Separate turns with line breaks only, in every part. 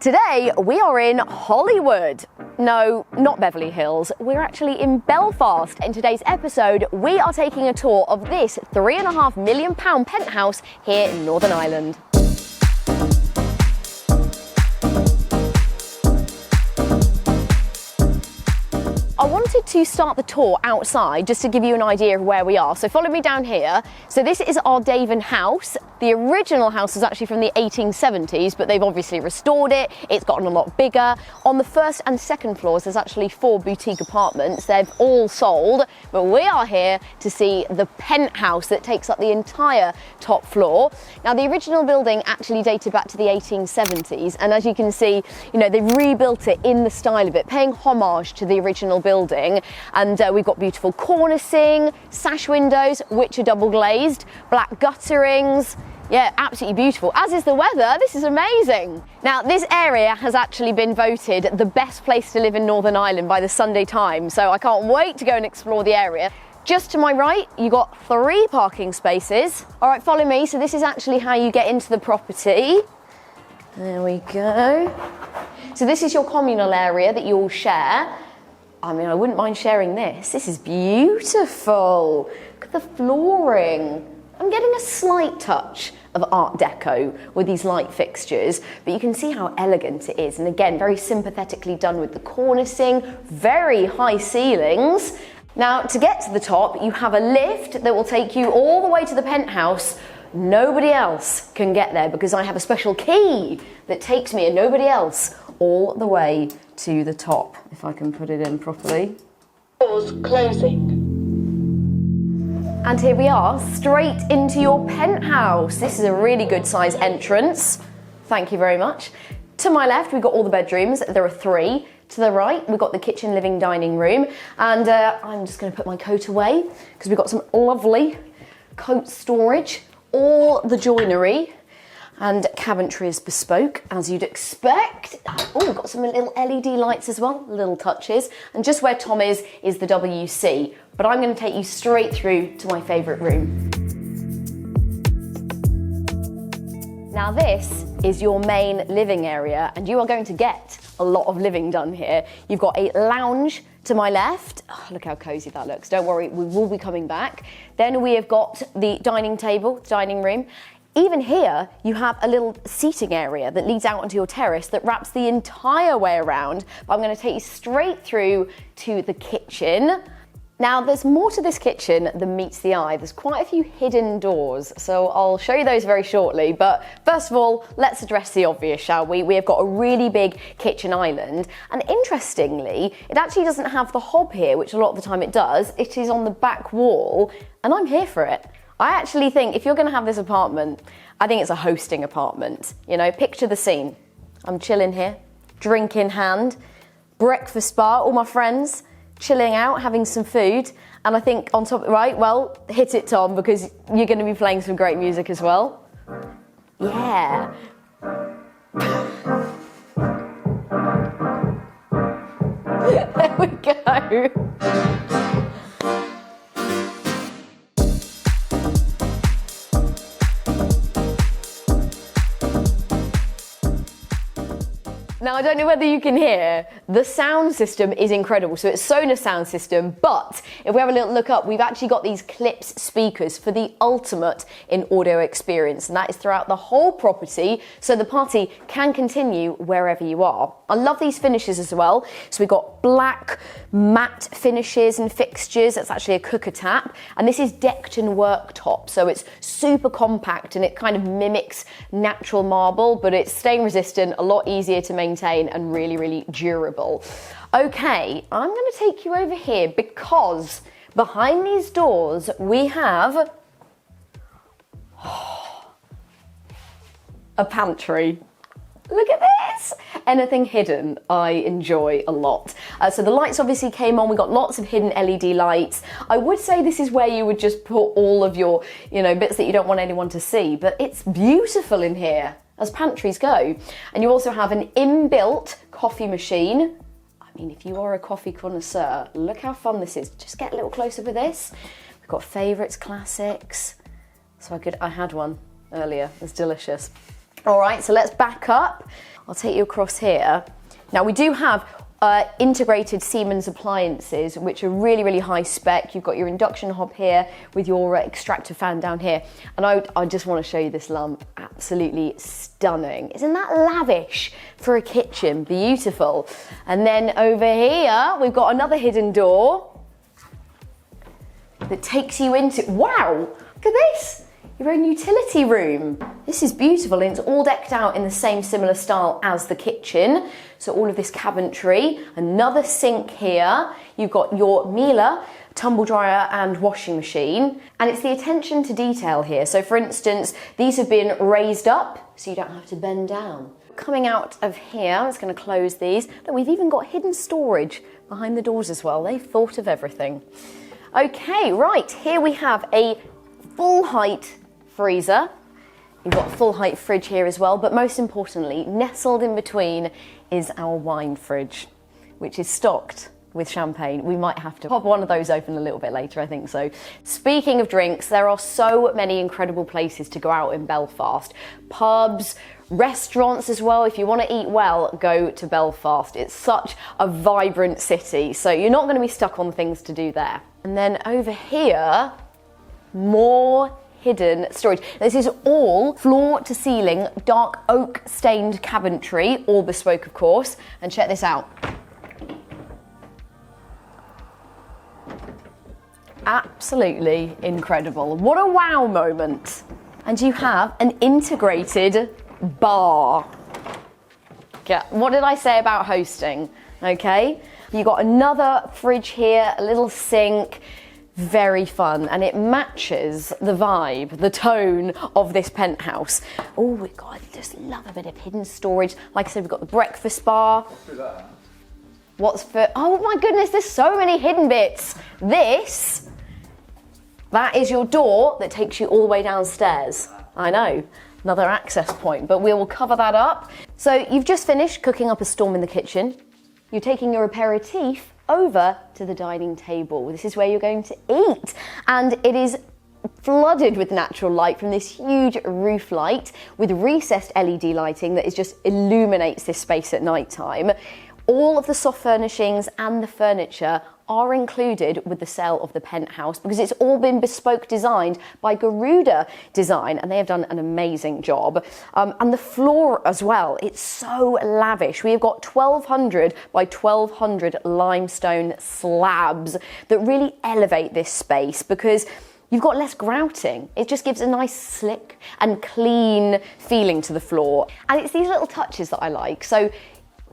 Today we are in Hollywood. No, not Beverly Hills. We're actually in Belfast. In today's episode, we are taking a tour of this £3.5 million penthouse here in Northern Ireland. I wanted to start the tour outside just to give you an idea of where we are. So follow me down here. So this is Ardavon House. The original house is actually from the 1870s, but they've obviously restored it. It's gotten a lot bigger. On the first and second floors, there's actually 4 boutique apartments. They've all sold, but we are here to see the penthouse that takes up the entire top floor. Now, the original building actually dated back to the 1870s, and as you can see, they've rebuilt it in the style of it, paying homage to the original building. And we've got beautiful cornicing, sash windows, which are double glazed, black gutterings. Yeah, absolutely beautiful, as is the weather. This is amazing. Now, this area has actually been voted the best place to live in Northern Ireland by the Sunday Times, so I can't wait to go and explore the area. Just to my right, you got 3 parking spaces. All right, follow me. So this is actually how you get into the property. There we go. So this is your communal area that you all share. I mean, I wouldn't mind sharing this. This is beautiful. Look at the flooring. I'm getting a slight touch of Art Deco with these light fixtures, but you can see how elegant it is. And again, very sympathetically done with the cornicing, very high ceilings. Now, to get to the top, you have a lift that will take you all the way to the penthouse. Nobody else can get there because I have a special key that takes me and nobody else all the way to the top, if I can put it in properly.
Doors closing.
And here we are, straight into your penthouse. This is a really good size entrance. Thank you very much. To my left, we've got all the bedrooms. There are 3. To the right, we've got the kitchen, living, dining room. And I'm just gonna put my coat away because we've got some lovely coat storage, all the joinery. And cabinetry is bespoke, as you'd expect. Oh, we've got some little LED lights as well, little touches. And just where Tom is the WC. But I'm going to take you straight through to my favourite room. Now this is your main living area, and you are going to get a lot of living done here. You've got a lounge to my left. Oh, look how cosy that looks. Don't worry, we will be coming back. Then we have got the dining table, dining room. Even here, you have a little seating area that leads out onto your terrace that wraps the entire way around. But I'm going to take you straight through to the kitchen. Now, there's more to this kitchen than meets the eye. There's quite a few hidden doors, so I'll show you those very shortly. But first of all, let's address the obvious, shall we? We have got a really big kitchen island, and interestingly, it actually doesn't have the hob here, which a lot of the time it does. It is on the back wall, and I'm here for it. I actually think if you're going to have this apartment, I think it's a hosting apartment. Picture the scene. I'm chilling here, drink in hand, breakfast bar, all my friends, chilling out, having some food. And I think on top, right, well, hit it, Tom, because you're going to be playing some great music as well. Yeah. There we go. Now, I don't know whether you can hear, the sound system is incredible. So it's Sonos sound system, but if we have a little look up, we've actually got these Clips speakers for the ultimate in audio experience, and that is throughout the whole property, so the party can continue wherever you are. I love these finishes as well. So we've got black matte finishes and fixtures. That's actually a cooker tap, and this is decked and worktop, so it's super compact and it kind of mimics natural marble, but it's stain resistant, a lot easier to maintain and really, really durable. Okay, I'm going to take you over here because behind these doors we have a pantry. Look at this! Anything hidden, I enjoy a lot. So the lights obviously came on, we got lots of hidden LED lights. I would say this is where you would just put all of your, bits that you don't want anyone to see, but it's beautiful in here, as pantries go. And you also have an inbuilt coffee machine. I mean, if you are a coffee connoisseur, look how fun this is. Just get a little closer with this. We've got favourites, classics. So I had one earlier, it's delicious. All right, so let's back up. I'll take you across here. Now we do have integrated Siemens appliances, which are really, really high spec. You've got your induction hob here with your extractor fan down here. And I just want to show you this lamp. Absolutely stunning. Isn't that lavish for a kitchen? Beautiful. And then over here, we've got another hidden door that takes you into, wow, look at this. Your own utility room. This is beautiful, and it's all decked out in the same similar style as the kitchen. So all of this cabinetry, another sink here. You've got your Miele tumble dryer and washing machine. And it's the attention to detail here. So for instance, these have been raised up so you don't have to bend down. Coming out of here, I'm just gonna close these. Look, we've even got hidden storage behind the doors as well. They've thought of everything. Okay, right, here we have a full height freezer. You've got a full height fridge here as well, but most importantly, nestled in between is our wine fridge, which is stocked with champagne. We might have to pop one of those open a little bit later, I think so. Speaking of drinks, there are so many incredible places to go out in Belfast. Pubs, restaurants as well. If you want to eat well, go to Belfast. It's such a vibrant city, so you're not going to be stuck on things to do there. And then over here, more hidden storage. This is all floor to ceiling, dark oak stained cabinetry, all bespoke of course. And check this out. Absolutely incredible. What a wow moment. And you have an integrated bar. Yeah, what did I say about hosting? Okay, you got another fridge here, a little sink. Very fun, and it matches the vibe, the tone of this penthouse. Oh my God, I just love a bit of hidden storage. Like I said, we've got the breakfast bar. What's for, oh my goodness, there's so many hidden bits. That is your door that takes you all the way downstairs. I know, another access point, but we will cover that up. So you've just finished cooking up a storm in the kitchen. You're taking your aperitif over to the dining table. This is where you're going to eat. And it is flooded with natural light from this huge roof light with recessed LED lighting that just illuminates this space at night time. All of the soft furnishings and the furniture are included with the sale of the penthouse because it's all been bespoke designed by Garuda Design, and they have done an amazing job. And the floor as well, it's so lavish. We have got 1200 by 1200 limestone slabs that really elevate this space because you've got less grouting. It just gives a nice slick and clean feeling to the floor. And it's these little touches that I like. So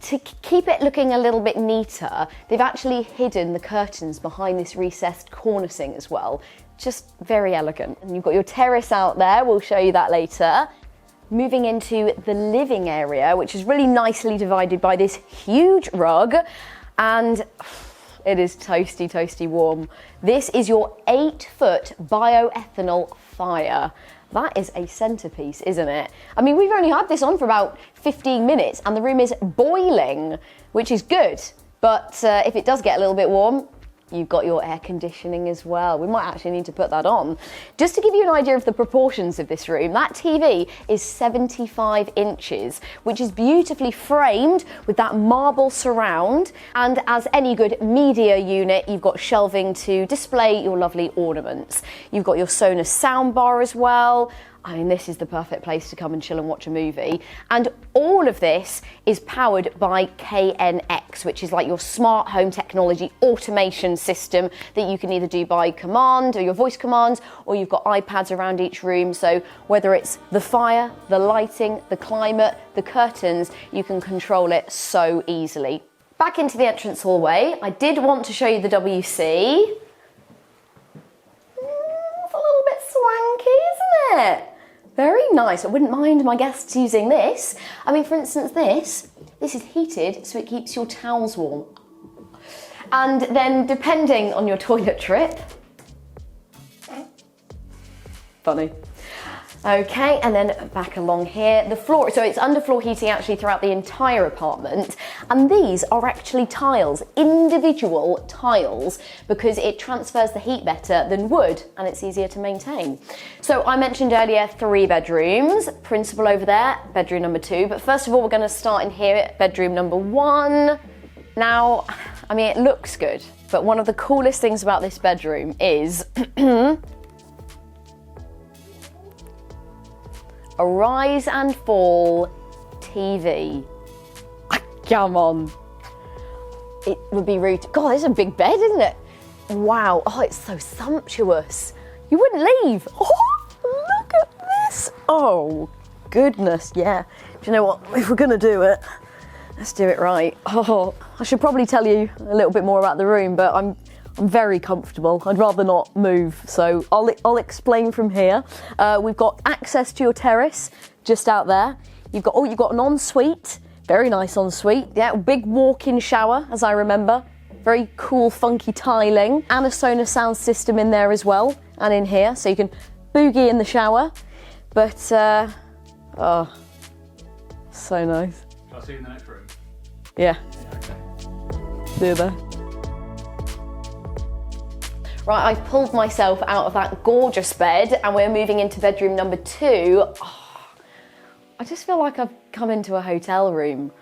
to keep it looking a little bit neater, they've actually hidden the curtains behind this recessed cornicing as well. Just very elegant. And you've got your terrace out there, we'll show you that later. Moving into the living area, which is really nicely divided by this huge rug, and it is toasty, toasty warm. This is your 8-foot bioethanol fire. That is a centerpiece, isn't it? I mean, we've only had this on for about 15 minutes and the room is boiling, which is good. But if it does get a little bit warm, you've got your air conditioning as well. We might actually need to put that on. Just to give you an idea of the proportions of this room, that TV is 75 inches, which is beautifully framed with that marble surround. And as any good media unit, you've got shelving to display your lovely ornaments. You've got your Sonos soundbar as well. I mean, this is the perfect place to come and chill and watch a movie. And all of this is powered by KNX, which is like your smart home technology automation system that you can either do by command or your voice commands, or you've got iPads around each room. So whether it's the fire, the lighting, the climate, the curtains, you can control it so easily. Back into the entrance hallway, I did want to show you the WC. It's a little bit swanky, isn't it? Very nice. I wouldn't mind my guests using this. I mean, for instance, this is heated so it keeps your towels warm. And then depending on your toilet trip, funny, Okay, and then back along here, the floor, so it's underfloor heating actually throughout the entire apartment, and these are actually tiles, individual tiles, because it transfers the heat better than wood, and it's easier to maintain. So I mentioned earlier 3 bedrooms, principal over there, bedroom number 2, but first of all we're going to start in here, bedroom number 1. Now, I mean, it looks good, but one of the coolest things about this bedroom is a rise and fall TV. Come on. It would be rude. God, it's a big bed, isn't it? Wow. Oh, it's so sumptuous. You wouldn't leave. Oh, look at this. Oh, goodness, yeah. Do you know what? If we're going to do it, let's do it right. Oh, I should probably tell you a little bit more about the room, but I'm very comfortable. I'd rather not move, so I'll explain from here. We've got access to your terrace just out there. You've got an ensuite, very nice ensuite. Yeah, big walk-in shower, as I remember. Very cool, funky tiling, and a Sonos sound system in there as well, and in here, so you can boogie in the shower. But oh, so nice.
I'll see you in the next room.
Yeah.
Okay.
See you there. Right, I've pulled myself out of that gorgeous bed and we're moving into bedroom number 2. Oh, I just feel like I've come into a hotel room.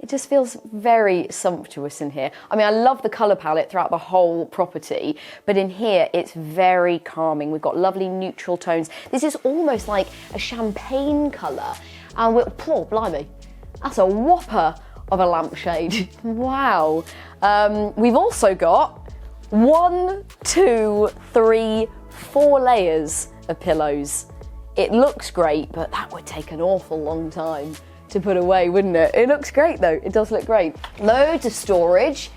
It just feels very sumptuous in here. I mean, I love the colour palette throughout the whole property, but in here it's very calming. We've got lovely neutral tones. This is almost like a champagne colour. And poor blimey, that's a whopper of a lampshade. Wow. We've also got 1, 2, 3, 4 layers of pillows. It looks great, but that would take an awful long time to put away, wouldn't it? It looks great though, it does look great. Loads of storage,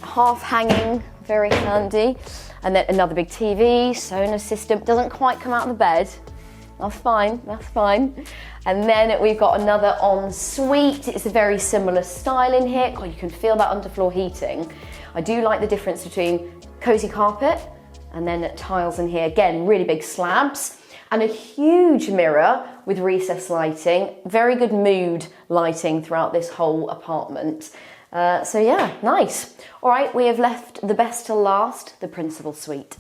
half hanging, very handy. And then another big TV, Sonos system, doesn't quite come out of the bed. That's fine, that's fine. And then we've got another ensuite. It's a very similar style in here. God, you can feel that underfloor heating. I do like the difference between cosy carpet and then tiles in here. Again, really big slabs and a huge mirror with recessed lighting. Very good mood lighting throughout this whole apartment. So yeah, nice. All right, we have left the best till last, the principal suite.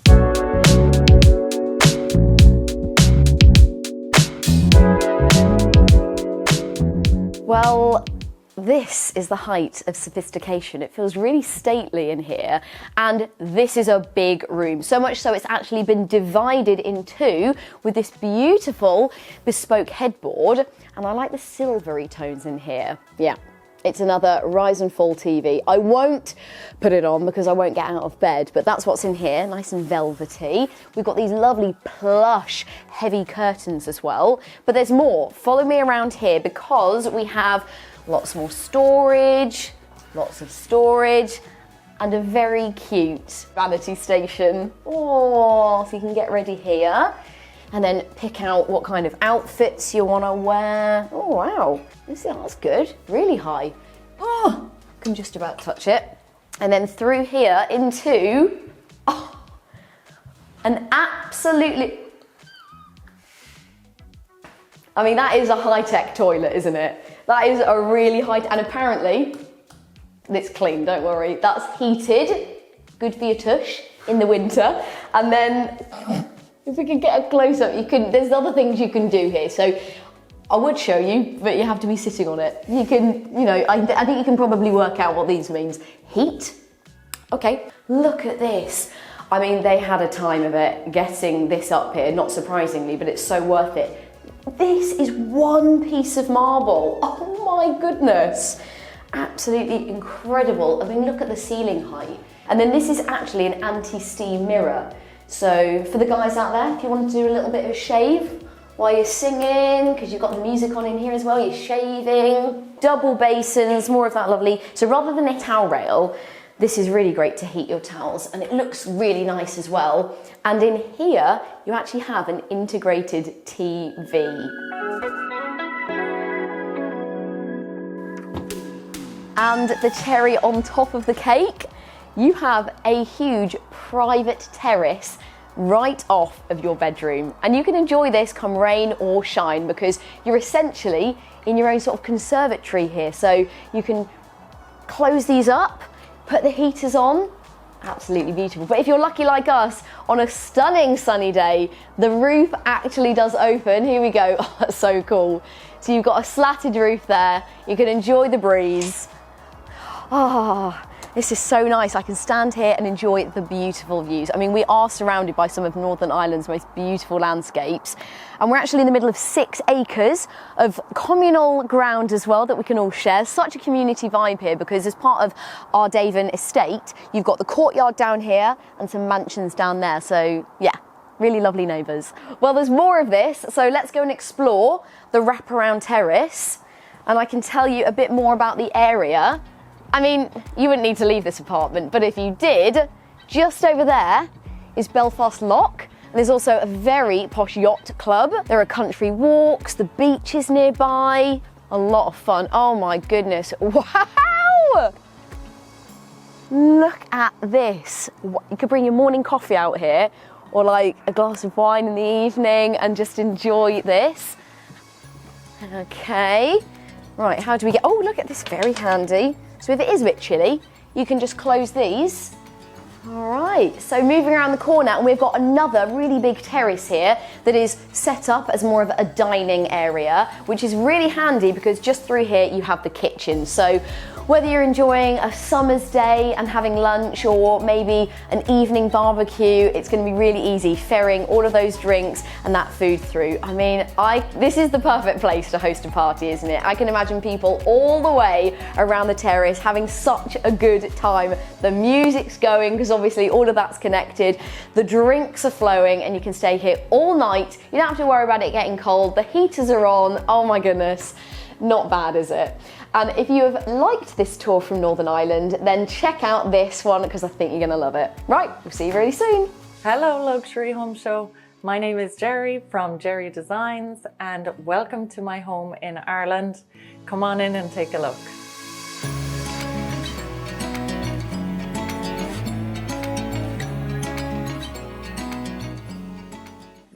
Well, this is the height of sophistication. It feels really stately in here, and this is a big room. So much so it's actually been divided in 2 with this beautiful bespoke headboard, and I like the silvery tones in here. Yeah, it's another rise and fall TV. I won't put it on because I won't get out of bed, but that's what's in here, nice and velvety. We've got these lovely plush, heavy curtains as well, but there's more. Follow me around here because we have lots more storage, lots of storage, and a very cute vanity station. Oh, so you can get ready here and then pick out what kind of outfits you want to wear. Oh, wow, that's good, really high. Oh, I can just about touch it. And then through here into an absolutely, I mean, that is a high-tech toilet, isn't it? That is a really high, and apparently, it's clean, don't worry. That's heated, good for your tush in the winter. And then, if we can get a close-up, there's other things you can do here. So, I would show you, but you have to be sitting on it. You can, I think you can probably work out what these means. Heat, okay, look at this. I mean, they had a time of it getting this up here, not surprisingly, but it's so worth it. This is one piece of marble. Oh my goodness. Absolutely incredible. I mean, look at the ceiling height. And then this is actually an anti-steam mirror. So for the guys out there, if you want to do a little bit of a shave while you're singing, because you've got the music on in here as well, you're shaving. Double basins, more of that lovely. So rather than a towel rail, this is really great to heat your towels, and it looks really nice as well. And in here, you actually have an integrated TV. And the cherry on top of the cake, you have a huge private terrace right off of your bedroom. And you can enjoy this come rain or shine because you're essentially in your own sort of conservatory here. So you can close these up, put the heaters on, absolutely beautiful. But if you're lucky like us, on a stunning sunny day, the roof actually does open. Here we go, oh, that's so cool. So you've got a slatted roof there, you can enjoy the breeze. Ah, this is so nice. I can stand here and enjoy the beautiful views. I mean, we are surrounded by some of Northern Ireland's most beautiful landscapes. And we're actually in the middle of 6 acres of communal ground as well that we can all share. Such a community vibe here because as part of Ardavon estate, you've got the courtyard down here and some mansions down there. So yeah, really lovely neighbours. Well, there's more of this. So let's go and explore the wraparound terrace. And I can tell you a bit more about the area. I mean, you wouldn't need to leave this apartment, but if you did, just over there is Belfast Lough. And there's also a very posh yacht club. There are country walks, the beach is nearby. A lot of fun. Oh my goodness. Wow! Look at this. You could bring your morning coffee out here or like a glass of wine in the evening and just enjoy this. Okay. Right, how do we get, oh, look at this, very handy. So if it is a bit chilly, you can just close these. All right, so moving around the corner, and we've got another really big terrace here that is set up as more of a dining area, which is really handy because just through here you have the kitchen. So whether you're enjoying a summer's day and having lunch or maybe an evening barbecue, it's going to be really easy ferrying all of those drinks and that food through. I mean, this is the perfect place to host a party, isn't it? I can imagine people all the way around the terrace having such a good time. The music's going because obviously all of that's connected. The drinks are flowing and you can stay here all night. You don't have to worry about it getting cold. The heaters are on. Oh my goodness. Not bad, is it? And if you have liked this tour from Northern Ireland, then check out this one because I think you're going to love it. Right, we'll see you really soon.
Hello Luxury Home Show. My name is Jerry from Jerry Designs and welcome to my home in Ireland. Come on in and take a look.